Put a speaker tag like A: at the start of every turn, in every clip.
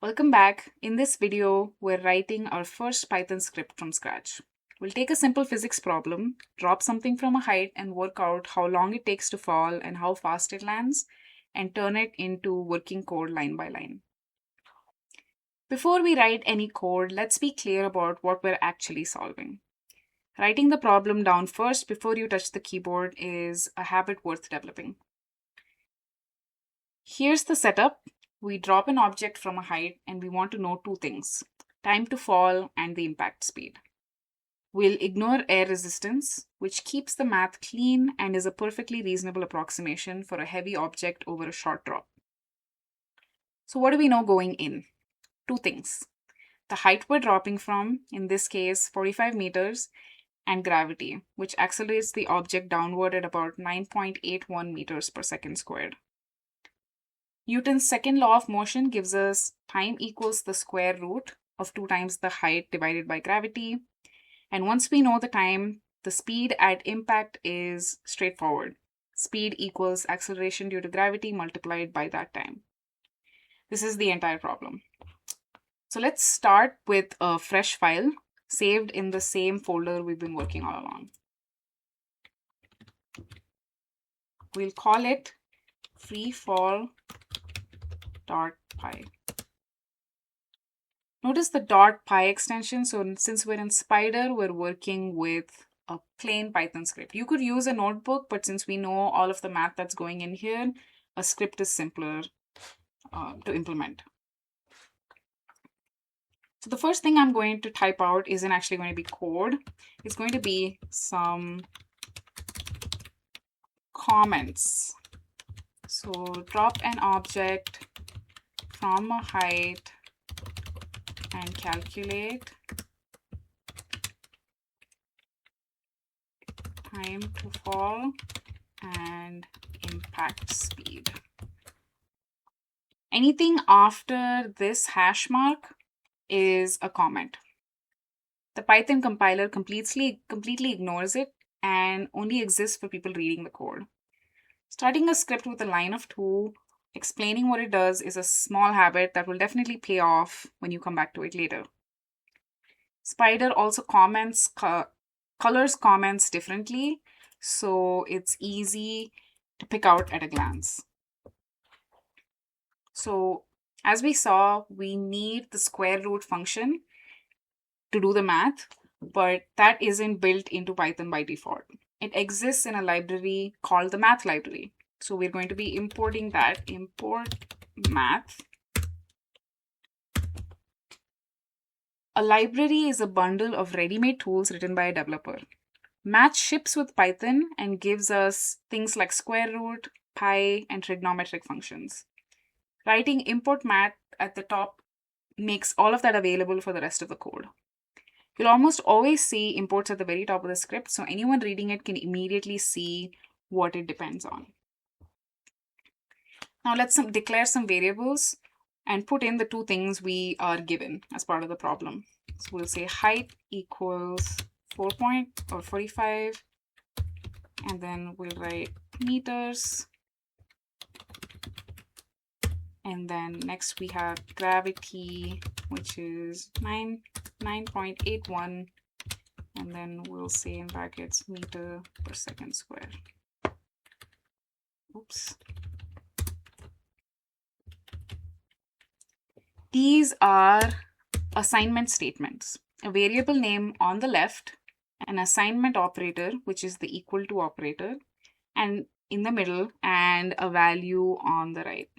A: Welcome back. In this video, we're writing our first Python script from scratch. We'll take a simple physics problem, drop something from a height and work out how long it takes to fall and how fast it lands, and turn it into working code line by line. Before we write any code, let's be clear about what we're actually solving. Writing the problem down first before you touch the keyboard is a habit worth developing. Here's the setup. We drop an object from a height and we want to know two things: time to fall and the impact speed. We'll ignore air resistance, which keeps the math clean and is a perfectly reasonable approximation for a heavy object over a short drop. So what do we know going in? Two things: the height we're dropping from, in this case 45 meters, and gravity, which accelerates the object downward at about 9.81 meters per second squared. Newton's second law of motion gives us time equals the square root of 2 times the height divided by gravity. And once we know the time, the speed at impact is straightforward. Speed equals acceleration due to gravity multiplied by that time. This is the entire problem. So let's start with a fresh file saved in the same folder we've been working all along. We'll call it freefall.py. Notice the .py extension. So since we're in Spider, we're working with a plain Python script. You could use a notebook, but since we know all of the math that's going in here, a script is simpler to implement. So the first thing I'm going to type out isn't actually going to be code. It's going to be some comments. So drop an object from a height and calculate time to fall and impact speed. Anything after this hash mark is a comment. The Python compiler completely ignores it and only exists for people reading the code. Starting a script with a line of 2, explaining what it does, is a small habit that will definitely pay off when you come back to it later. Spider also colors comments differently, so it's easy to pick out at a glance. So as we saw, we need the square root function to do the math, but that isn't built into Python by default. It exists in a library called the math library. So we're going to be importing that, import math. A library is a bundle of ready-made tools written by a developer. Math ships with Python and gives us things like square root, pi, and trigonometric functions. Writing import math at the top makes all of that available for the rest of the code. You'll almost always see imports at the very top of the script, so anyone reading it can immediately see what it depends on. Now let's declare some variables and put in the two things we are given as part of the problem. So we'll say height equals 45, and then we'll write meters. And then next we have gravity, which is 9.81, and then we'll say in brackets meter per second square. Oops. These are assignment statements: a variable name on the left, an assignment operator, which is the equal to operator, and in the middle, and a value on the right.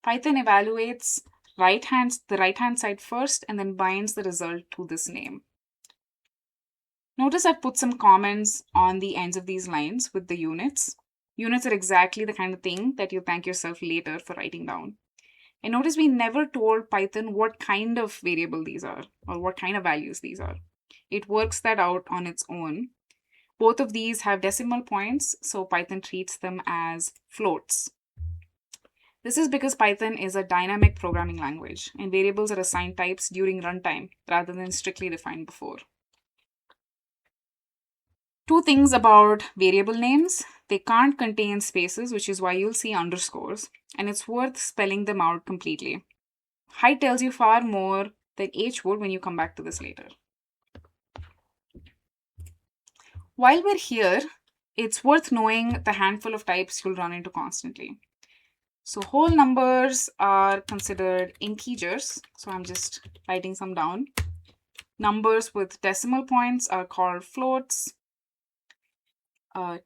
A: Python evaluates the right-hand side first and then binds the result to this name. Notice I've put some comments on the ends of these lines with the units. Units are exactly the kind of thing that you'll thank yourself later for writing down. And notice we never told Python what kind of variable these are or what kind of values these are. It works that out on its own. Both of these have decimal points, so Python treats them as floats. This is because Python is a dynamic programming language, and variables are assigned types during runtime rather than strictly defined before. Two things about variable names: they can't contain spaces, which is why you'll see underscores, and it's worth spelling them out completely. height tells you far more than age would when you come back to this later. While we're here, it's worth knowing the handful of types you'll run into constantly. So whole numbers are considered integers. So I'm just writing some down. Numbers with decimal points are called floats.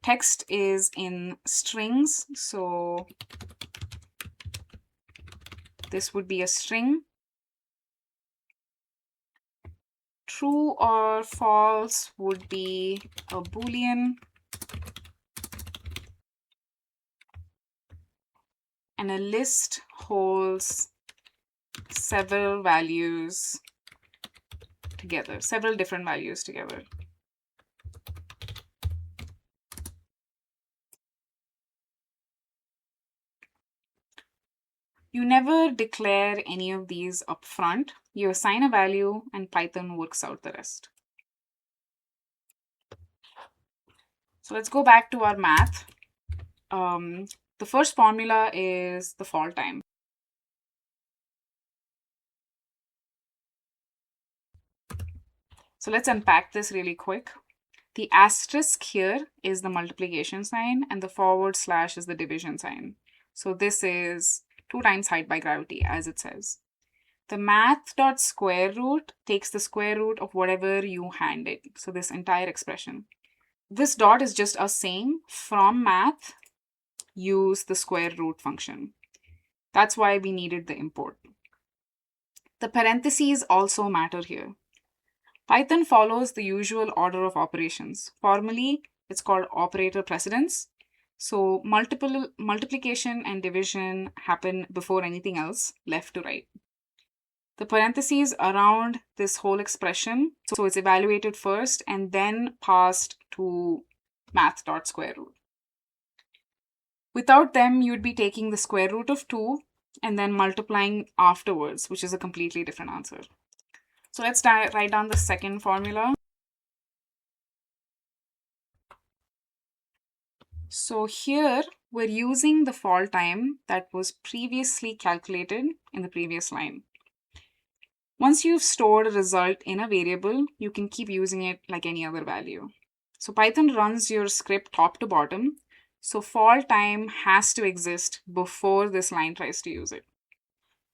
A: Text is in strings. So this would be a string. True or false would be a Boolean. And a list holds several values together, several different values together. You never declare any of these up front. You assign a value and Python works out the rest. So let's go back to our math. The first formula is the fall time. So let's unpack this really quick. The asterisk here is the multiplication sign and the forward slash is the division sign. So this is 2 times height by gravity, as it says. The math.square root takes the square root of whatever you hand it. So this entire expression. This dot is just us saying from math, use the square root function. That's why we needed the import. The parentheses also matter here. Python follows the usual order of operations. Formally, it's called operator precedence. So multiplication and division happen before anything else, left to right. The parentheses around this whole expression, so it's evaluated first and then passed to math.square root. Without them, you'd be taking the square root of 2 and then multiplying afterwards, which is a completely different answer. So let's write down the second formula. So here we're using the fall time that was previously calculated in the previous line. Once you've stored a result in a variable, you can keep using it like any other value. So Python runs your script top to bottom. So fall time has to exist before this line tries to use it.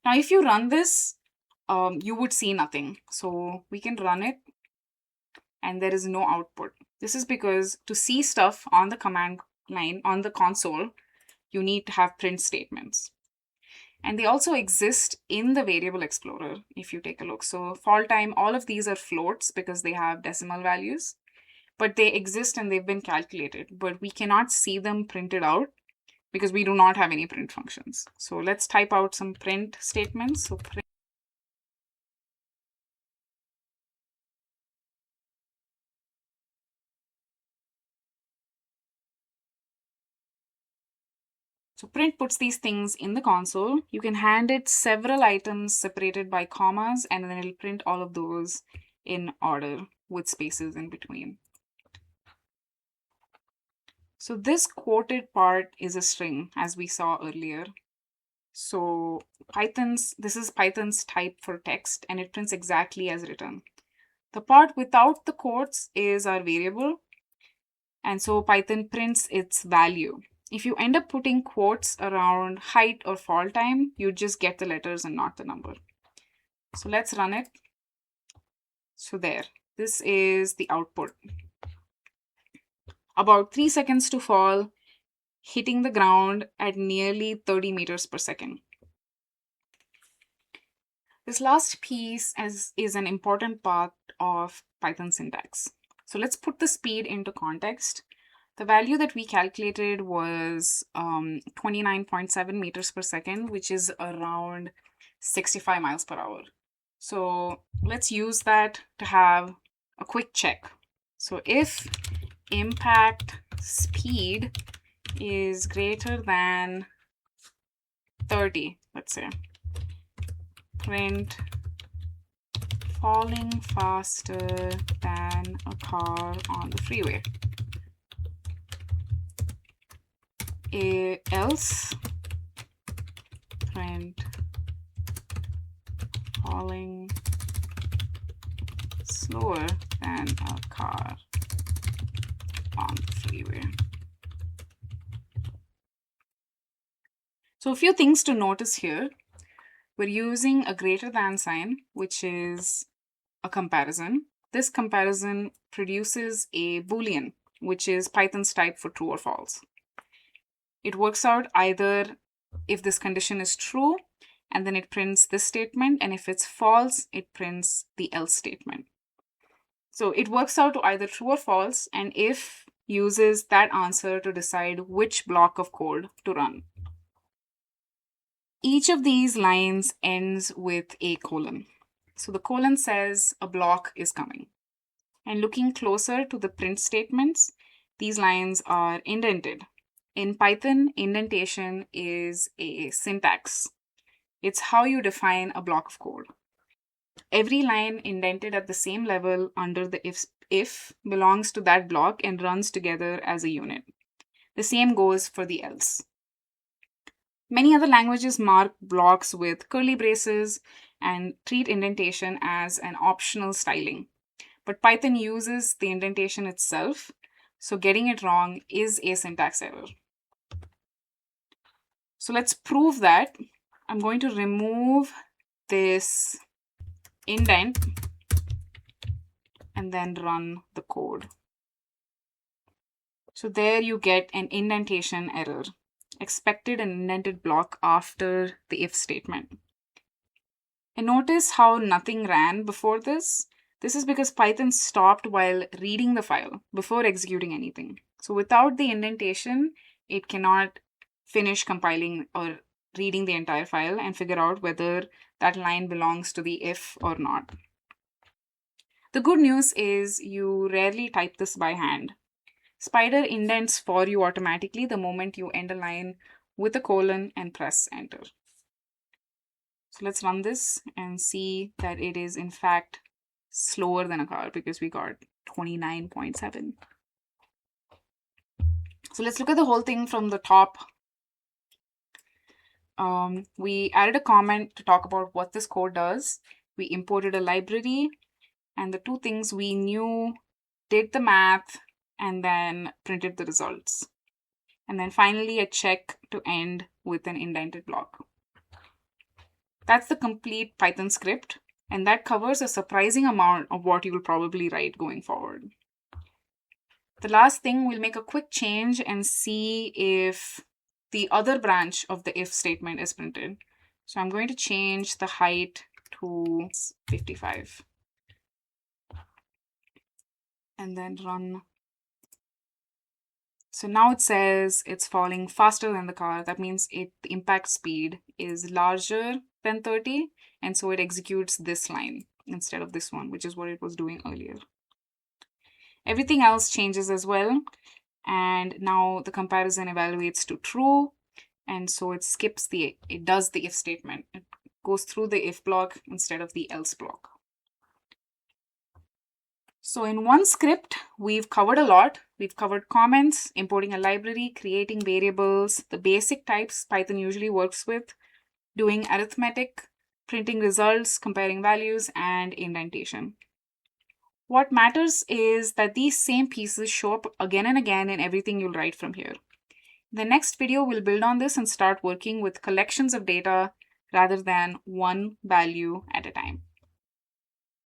A: Now, if you run this, you would see nothing. So we can run it and there is no output. This is because to see stuff on the command line on the console, you need to have print statements. And they also exist in the variable explorer, if you take a look. So fall time, all of these are floats because they have decimal values, but they exist and they've been calculated, but we cannot see them printed out because we do not have any print functions. So let's type out some print statements. So print puts these things in the console. You can hand it several items separated by commas, and then it'll print all of those in order with spaces in between. So this quoted part is a string, as we saw earlier. So this is Python's type for text, and it prints exactly as written. The part without the quotes is our variable, and so Python prints its value. If you end up putting quotes around height or fall time, you just get the letters and not the number. So let's run it. So there, this is the output. About 3 seconds to fall, hitting the ground at nearly 30 meters per second. This last piece is an important part of Python syntax. So let's put the speed into context. The value that we calculated was 29.7 meters per second, which is around 65 miles per hour. So let's use that to have a quick check. So if impact speed is greater than 30, let's say, print falling faster than a car on the freeway. Else print falling slower than a car on the freeway. So a few things to notice here. We're using a greater than sign, which is a comparison. This comparison produces a Boolean, which is Python's type for true or false. It works out either if this condition is true, and then it prints this statement, and if it's false, it prints the else statement. So it works out to either true or false, and if uses that answer to decide which block of code to run. Each of these lines ends with a colon. So the colon says a block is coming. And looking closer to the print statements, these lines are indented. In Python, indentation is a syntax. It's how you define a block of code. Every line indented at the same level under the if belongs to that block and runs together as a unit. The same goes for the else. Many other languages mark blocks with curly braces and treat indentation as an optional styling. But Python uses the indentation itself, so getting it wrong is a syntax error. So let's prove that. I'm going to remove this indent and then run the code. So there you get an indentation error. Expected an indented block after the if statement. And notice how nothing ran before this. This is because Python stopped while reading the file before executing anything. So without the indentation, it cannot finish compiling or reading the entire file and figure out whether that line belongs to the if or not. The good news is you rarely type this by hand. Spider indents for you automatically the moment you end a line with a colon and press enter. So let's run this and see that it is in fact slower than a car because we got 29.7. So let's look at the whole thing from the top. We added a comment to talk about what this code does. We imported a library, and the two things we knew did the math and then printed the results. And then finally a check to end with an indented block. That's the complete Python script, and that covers a surprising amount of what you will probably write going forward. The last thing, we'll make a quick change and see if the other branch of the if statement is printed. So I'm going to change the height to 55 and then run. So now it says it's falling faster than the car. That means the impact speed is larger than 30, and so it executes this line instead of this one, which is what it was doing earlier. Everything else changes as well, and now the comparison evaluates to true, and so it does the if statement. It goes through the if block instead of the else block. So in one script, we've covered a lot. We've covered comments, importing a library, creating variables, the basic types Python usually works with, doing arithmetic, printing results, comparing values, and indentation. What matters is that these same pieces show up again and again in everything you'll write from here. In the next video, we'll build on this and start working with collections of data rather than one value at a time.